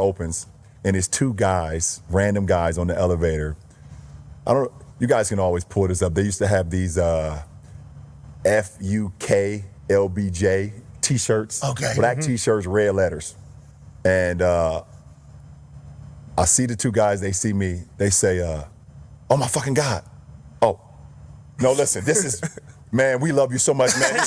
opens, and it's two guys, random guys on the elevator. You guys can always pull this up. They used to have these FUKLBJ t-shirts. Okay. Black t-shirts, red letters. And I see the two guys, they see me, they say, oh my fucking God. Oh, no, listen, this is, man, we love you so much, man.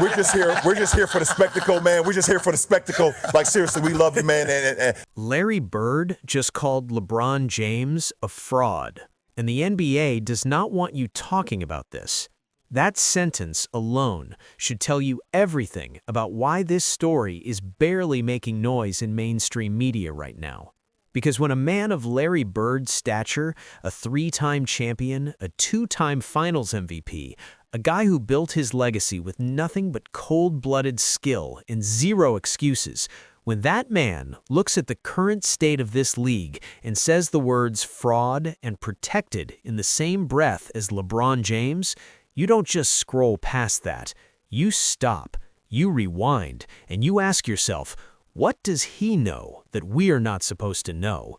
We're just here for the spectacle, man. We're just here for the spectacle. Like, seriously, we love you, man. And Larry Bird just called LeBron James a fraud, and the NBA does not want you talking about this. That sentence alone should tell you everything about why this story is barely making noise in mainstream media right now. Because when a man of Larry Bird's stature, a 3-time champion, a 2-time finals MVP, a guy who built his legacy with nothing but cold-blooded skill and zero excuses, when that man looks at the current state of this league and says the words fraud and protected in the same breath as LeBron James, you don't just scroll past that. You stop, you rewind, and you ask yourself, what does he know that we are not supposed to know?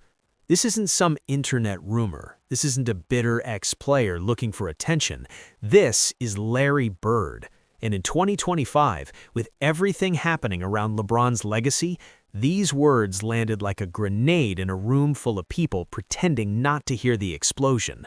This isn't some internet rumor. This isn't a bitter ex-player looking for attention. This is Larry Bird. And in 2025, with everything happening around LeBron's legacy, these words landed like a grenade in a room full of people pretending not to hear the explosion.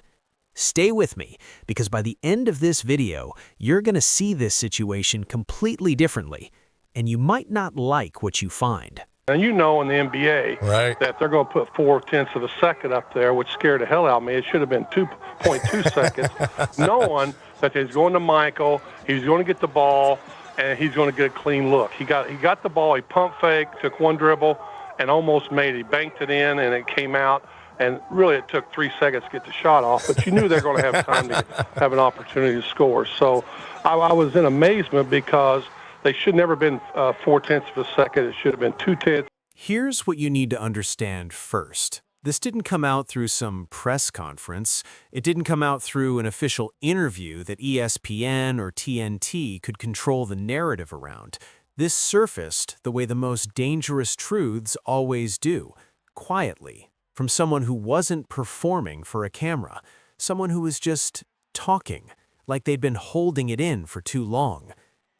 Stay with me, because by the end of this video, you're going to see this situation completely differently, and you might not like what you find. And you know in the NBA that they're going to put 0.4 of a second up there, which scared the hell out of me. It should have been 2.2 seconds, knowing that he's going to Michael, he's going to get the ball, and he's going to get a clean look. He got the ball, he pump faked, took one dribble, and almost made it. He banked it in, and it came out. And really, it took 3 seconds to get the shot off, but you knew they were going to have time to have an opportunity to score. So I was in amazement because they should never have been 0.4 of a second. It should have been 0.2. Here's what you need to understand first. This didn't come out through some press conference. It didn't come out through an official interview that ESPN or TNT could control the narrative around. This surfaced the way the most dangerous truths always do, quietly, from someone who wasn't performing for a camera, someone who was just talking, like they'd been holding it in for too long.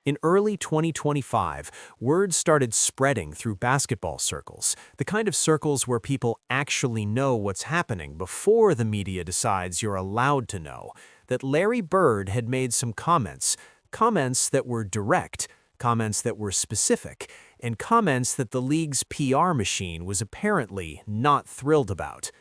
In early 2025, word started spreading through basketball circles, the kind of circles where people actually know what's happening before the media decides you're allowed to know, that Larry Bird had made some comments that were direct, comments that were specific, and comments that the league's PR machine was apparently not thrilled about.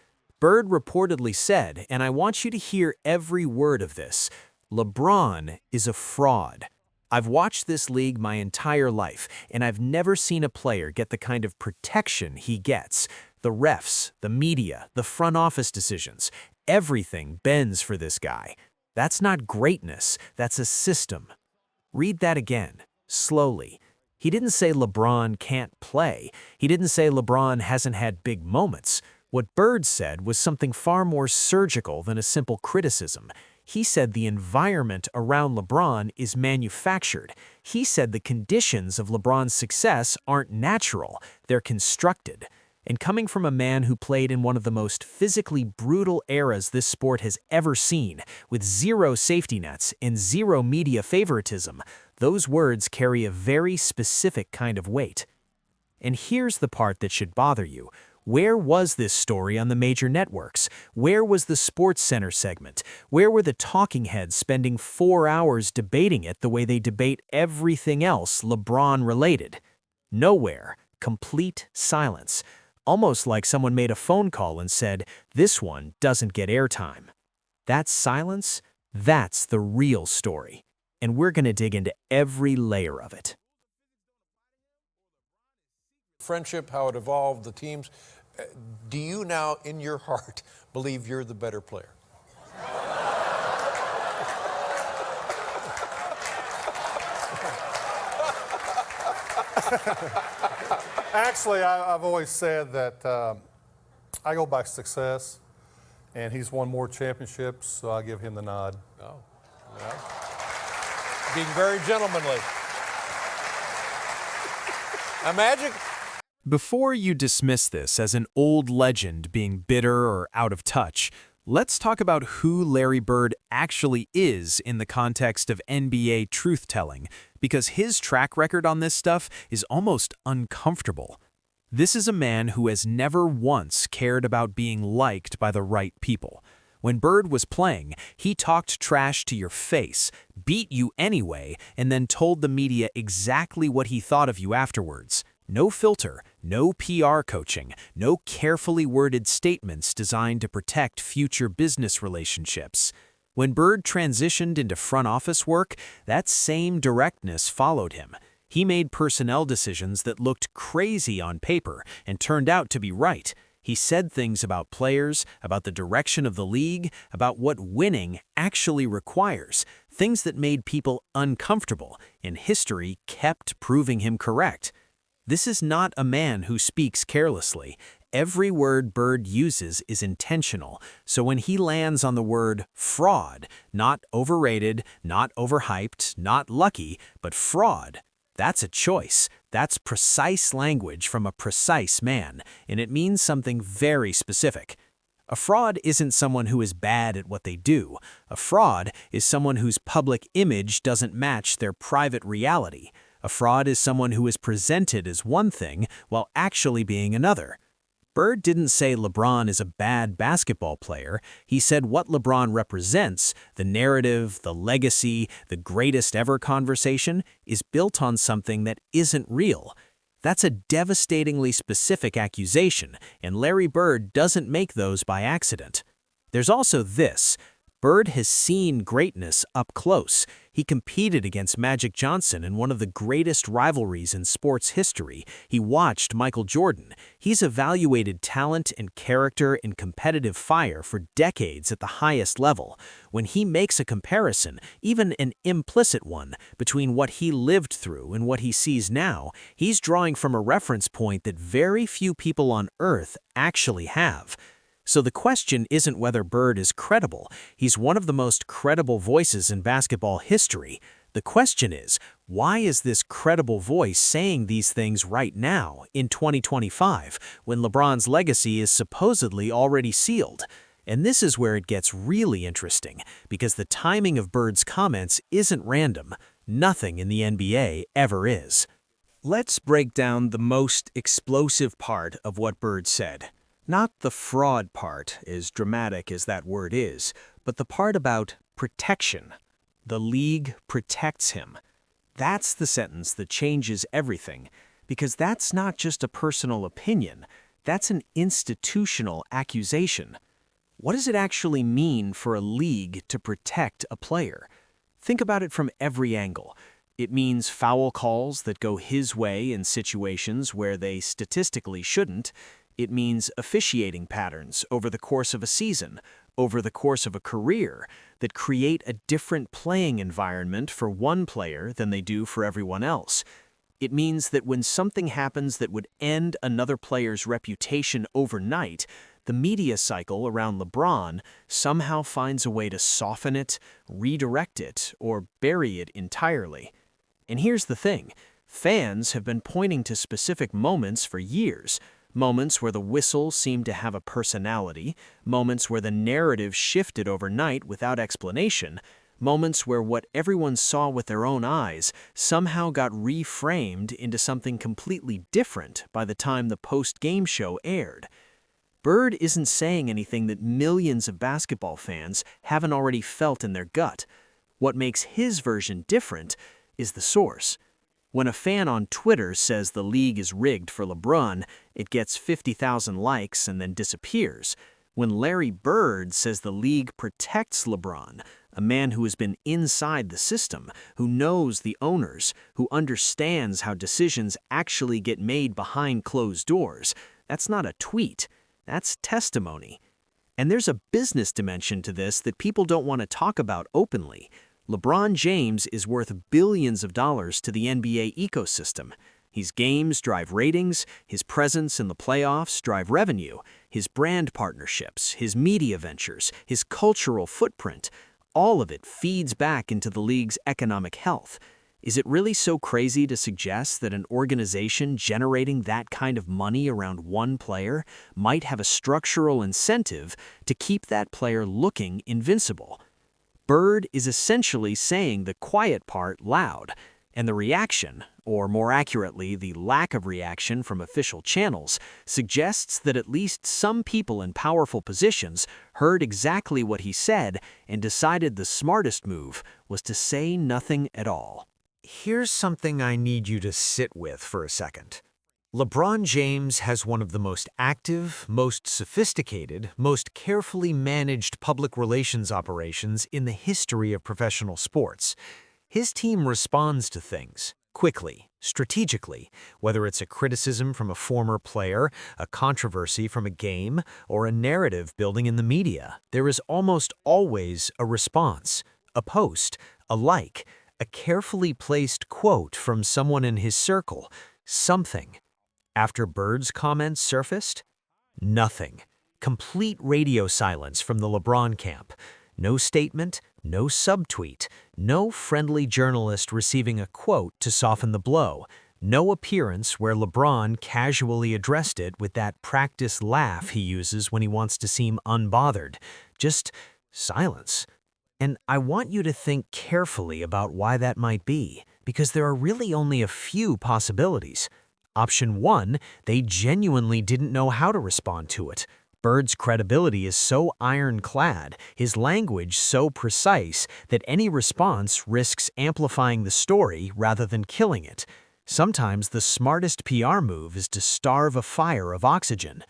Bird reportedly said, and I want you to hear every word of this, LeBron is a fraud. I've watched this league my entire life, and I've never seen a player get the kind of protection he gets. The refs, the media, the front office decisions, everything bends for this guy. That's not greatness, that's a system. Read that again, slowly. He didn't say LeBron can't play. He didn't say LeBron hasn't had big moments. What Bird said was something far more surgical than a simple criticism. He said the environment around LeBron is manufactured. He said the conditions of LeBron's success aren't natural, they're constructed. And coming from a man who played in one of the most physically brutal eras this sport has ever seen, with zero safety nets and zero media favoritism, those words carry a very specific kind of weight. And here's the part that should bother you. Where was this story on the major networks? Where was the SportsCenter segment? Where were the talking heads spending 4 hours debating it the way they debate everything else LeBron-related? Nowhere. Complete silence. Almost like someone made a phone call and said, this one doesn't get airtime. That silence, that's the real story. And we're going to dig into every layer of it. Friendship, how it evolved, the teams. Do you now, in your heart, believe you're the better player? Actually, I've always said that I go by success, and he's won more championships, so I give him the nod. Oh, well, being very gentlemanly. Magic. Before you dismiss this as an old legend being bitter or out of touch, let's talk about who Larry Bird actually is in the context of NBA truth-telling, because his track record on this stuff is almost uncomfortable. This is a man who has never once cared about being liked by the right people. When Bird was playing, he talked trash to your face, beat you anyway, and then told the media exactly what he thought of you afterwards. No filter, no PR coaching, no carefully worded statements designed to protect future business relationships. When Bird transitioned into front office work, that same directness followed him. He made personnel decisions that looked crazy on paper and turned out to be right. He said things about players, about the direction of the league, about what winning actually requires, things that made people uncomfortable, and history kept proving him correct. This is not a man who speaks carelessly. Every word Bird uses is intentional, so when he lands on the word fraud, not overrated, not overhyped, not lucky, but fraud, that's a choice. That's precise language from a precise man, and it means something very specific. A fraud isn't someone who is bad at what they do. A fraud is someone whose public image doesn't match their private reality. A fraud is someone who is presented as one thing while actually being another. Bird didn't say LeBron is a bad basketball player. He said what LeBron represents, the narrative, the legacy, the greatest ever conversation, is built on something that isn't real. That's a devastatingly specific accusation, and Larry Bird doesn't make those by accident. There's also this. Bird has seen greatness up close. He competed against Magic Johnson in one of the greatest rivalries in sports history. He watched Michael Jordan. He's evaluated talent and character and competitive fire for decades at the highest level. When he makes a comparison, even an implicit one, between what he lived through and what he sees now, he's drawing from a reference point that very few people on Earth actually have. So the question isn't whether Bird is credible. He's one of the most credible voices in basketball history. The question is, why is this credible voice saying these things right now, in 2025, when LeBron's legacy is supposedly already sealed? And this is where it gets really interesting, because the timing of Bird's comments isn't random. Nothing in the NBA ever is. Let's break down the most explosive part of what Bird said. Not the fraud part, as dramatic as that word is, but the part about protection. The league protects him. That's the sentence that changes everything, because that's not just a personal opinion, that's an institutional accusation. What does it actually mean for a league to protect a player? Think about it from every angle. It means foul calls that go his way in situations where they statistically shouldn't. It means officiating patterns over the course of a season, over the course of a career, that create a different playing environment for one player than they do for everyone else. It means that when something happens that would end another player's reputation overnight, the media cycle around LeBron somehow finds a way to soften it, redirect it, or bury it entirely. And here's the thing. Fans have been pointing to specific moments for years. Moments where the whistle seemed to have a personality, moments where the narrative shifted overnight without explanation, moments where what everyone saw with their own eyes somehow got reframed into something completely different by the time the post-game show aired. Bird isn't saying anything that millions of basketball fans haven't already felt in their gut. What makes his version different is the source. When a fan on Twitter says the league is rigged for LeBron, it gets 50,000 likes and then disappears. When Larry Bird says the league protects LeBron, a man who has been inside the system, who knows the owners, who understands how decisions actually get made behind closed doors, that's not a tweet, that's testimony. And there's a business dimension to this that people don't want to talk about openly. LeBron James is worth billions of dollars to the NBA ecosystem. His games drive ratings, his presence in the playoffs drive revenue, his brand partnerships, his media ventures, his cultural footprint, all of it feeds back into the league's economic health. Is it really so crazy to suggest that an organization generating that kind of money around one player might have a structural incentive to keep that player looking invincible? Bird is essentially saying the quiet part loud, and the reaction, or more accurately, the lack of reaction from official channels, suggests that at least some people in powerful positions heard exactly what he said and decided the smartest move was to say nothing at all. Here's something I need you to sit with for a second. LeBron James has one of the most active, most sophisticated, most carefully managed public relations operations in the history of professional sports. His team responds to things quickly, strategically, whether it's a criticism from a former player, a controversy from a game, or a narrative building in the media. There is almost always a response, a post, a like, a carefully placed quote from someone in his circle, something. After Bird's comments surfaced, nothing. Complete radio silence from the LeBron camp. No statement, no subtweet, no friendly journalist receiving a quote to soften the blow, no appearance where LeBron casually addressed it with that practice laugh he uses when he wants to seem unbothered. Just silence. And I want you to think carefully about why that might be, because there are really only a few possibilities. Option 1, they genuinely didn't know how to respond to it. Bird's credibility is so ironclad, his language so precise, that any response risks amplifying the story rather than killing it. Sometimes the smartest PR move is to starve a fire of oxygen.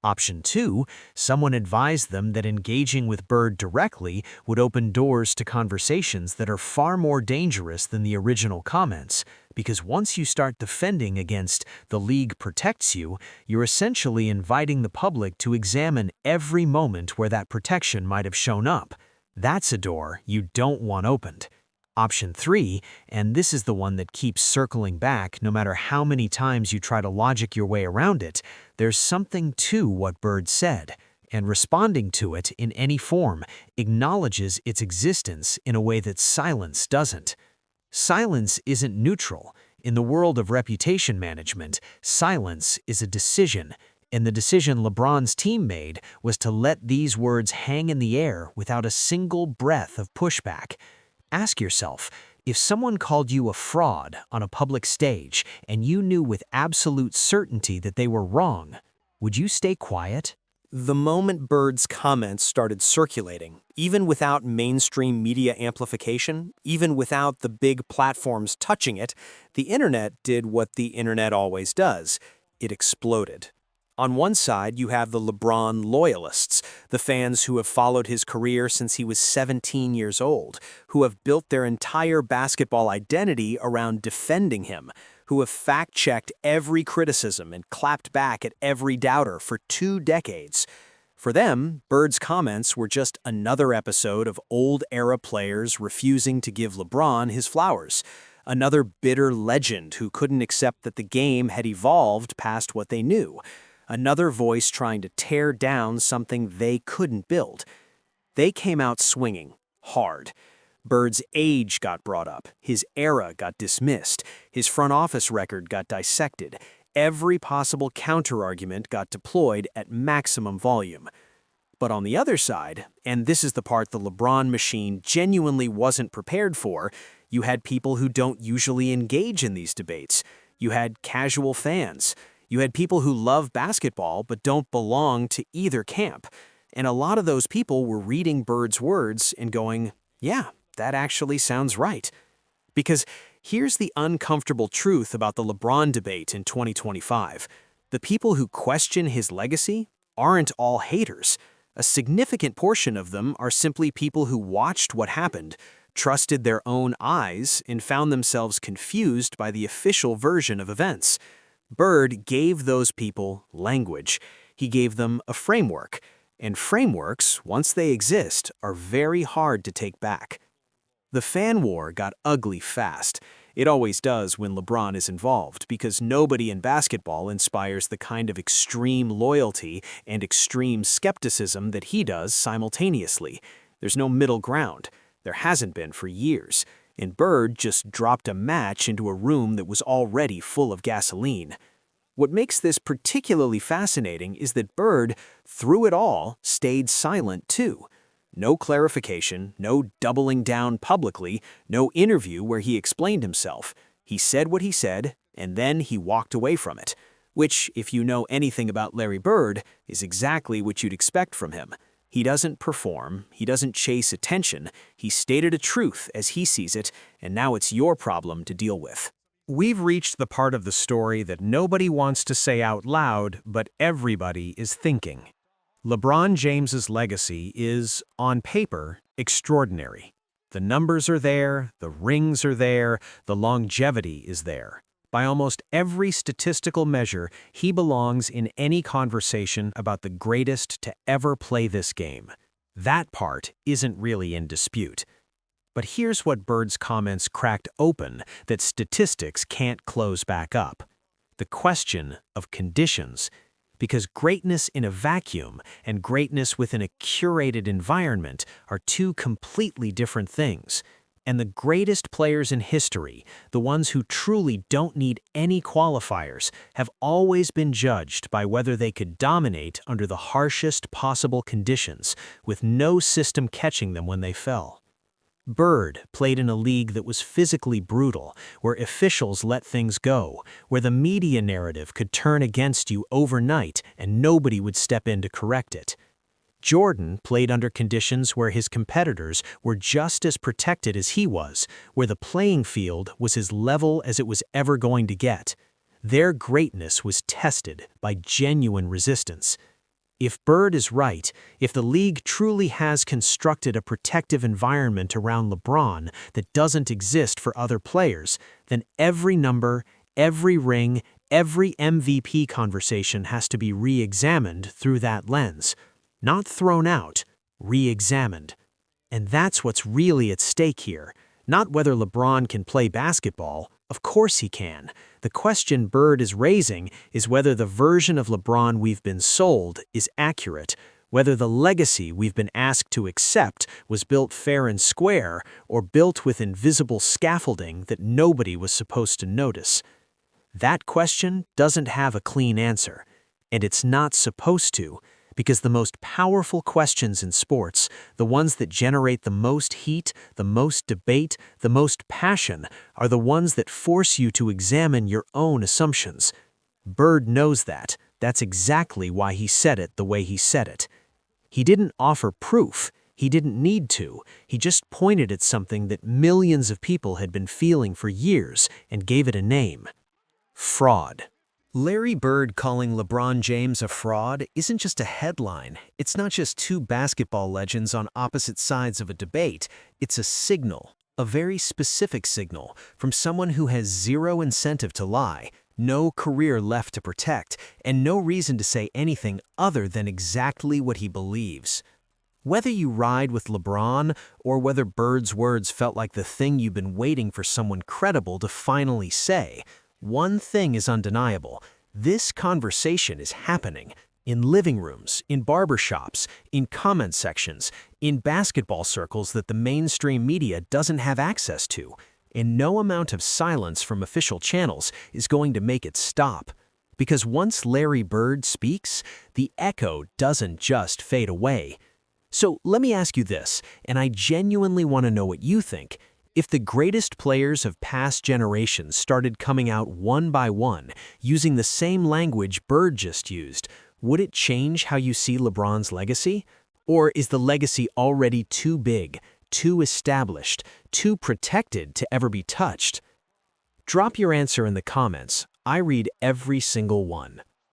Option 2, someone advised them that engaging with Bird directly would open doors to conversations that are far more dangerous than the original comments, because once you start defending against "the league protects you," you're essentially inviting the public to examine every moment where that protection might have shown up. That's a door you don't want opened. Option 3, and this is the one that keeps circling back no matter how many times you try to logic your way around it, there's something to what Bird said, and responding to it in any form acknowledges its existence in a way that silence doesn't. Silence isn't neutral. In the world of reputation management, silence is a decision, and the decision LeBron's team made was to let these words hang in the air without a single breath of pushback. Ask yourself, if someone called you a fraud on a public stage and you knew with absolute certainty that they were wrong, would you stay quiet? The moment Bird's comments started circulating, even without mainstream media amplification, even without the big platforms touching it, the internet did what the internet always does. It exploded. On one side, you have the LeBron loyalists, the fans who have followed his career since he was 17 years old, who have built their entire basketball identity around defending him, who have fact-checked every criticism and clapped back at every doubter for 2 decades. For them, Bird's comments were just another episode of old-era players refusing to give LeBron his flowers, another bitter legend who couldn't accept that the game had evolved past what they knew, another voice trying to tear down something they couldn't build. They came out swinging, hard. Bird's age got brought up, his era got dismissed, his front office record got dissected, every possible counterargument got deployed at maximum volume. But on the other side, and this is the part the LeBron machine genuinely wasn't prepared for, you had people who don't usually engage in these debates. You had casual fans. You had people who love basketball but don't belong to either camp. And a lot of those people were reading Bird's words and going, yeah, that actually sounds right. Because here's the uncomfortable truth about the LeBron debate in 2025. The people who question his legacy aren't all haters. A significant portion of them are simply people who watched what happened, trusted their own eyes, and found themselves confused by the official version of events. Bird gave those people language. He gave them a framework. And frameworks, once they exist, are very hard to take back. The fan war got ugly fast. It always does when LeBron is involved, because nobody in basketball inspires the kind of extreme loyalty and extreme skepticism that he does simultaneously. There's no middle ground. There hasn't been for years. and Bird just dropped a match into a room that was already full of gasoline. What makes this particularly fascinating is that Bird, through it all, stayed silent too. No clarification, no doubling down publicly, no interview where he explained himself. He said what he said, and then he walked away from it, which, if you know anything about Larry Bird, is exactly what you'd expect from him. He doesn't perform, he doesn't chase attention, he stated a truth as he sees it, and now it's your problem to deal with. We've reached the part of the story that nobody wants to say out loud, but everybody is thinking. LeBron James's legacy is, on paper, extraordinary. The numbers are there, the rings are there, the longevity is there. By almost every statistical measure, he belongs in any conversation about the greatest to ever play this game. That part isn't really in dispute. But here's what Bird's comments cracked open that statistics can't close back up. The question of conditions. Because greatness in a vacuum and greatness within a curated environment are two completely different things. And the greatest players in history, the ones who truly don't need any qualifiers, have always been judged by whether they could dominate under the harshest possible conditions, with no system catching them when they fell. Bird played in a league that was physically brutal, where officials let things go, where the media narrative could turn against you overnight and nobody would step in to correct it. Jordan played under conditions where his competitors were just as protected as he was, where the playing field was as level as it was ever going to get. Their greatness was tested by genuine resistance. If Bird is right, if the league truly has constructed a protective environment around LeBron that doesn't exist for other players, then every number, every ring, every MVP conversation has to be re-examined through that lens. Not thrown out, re-examined. And that's what's really at stake here. Not whether LeBron can play basketball. Of course he can. The question Bird is raising is whether the version of LeBron we've been sold is accurate, whether the legacy we've been asked to accept was built fair and square or built with invisible scaffolding that nobody was supposed to notice. That question doesn't have a clean answer, and it's not supposed to. Because the most powerful questions in sports, the ones that generate the most heat, the most debate, the most passion, are the ones that force you to examine your own assumptions. Bird knows that. That's exactly why he said it the way he said it. He didn't offer proof. He didn't need to. He just pointed at something that millions of people had been feeling for years and gave it a name. Fraud. Larry Bird calling LeBron James a fraud isn't just a headline. It's not just two basketball legends on opposite sides of a debate. It's a signal, a very specific signal, from someone who has zero incentive to lie, no career left to protect, and no reason to say anything other than exactly what he believes. Whether you ride with LeBron or whether Bird's words felt like the thing you've been waiting for someone credible to finally say, one thing is undeniable. This conversation is happening in living rooms, in barbershops, in comment sections, in basketball circles that the mainstream media doesn't have access to. And no amount of silence from official channels is going to make it stop. Because once Larry Bird speaks, the echo doesn't just fade away. So let me ask you this, and I genuinely want to know what you think. If the greatest players of past generations started coming out one by one, using the same language Bird just used, would it change how you see LeBron's legacy? Or is the legacy already too big, too established, too protected to ever be touched? Drop your answer in the comments. I read every single one.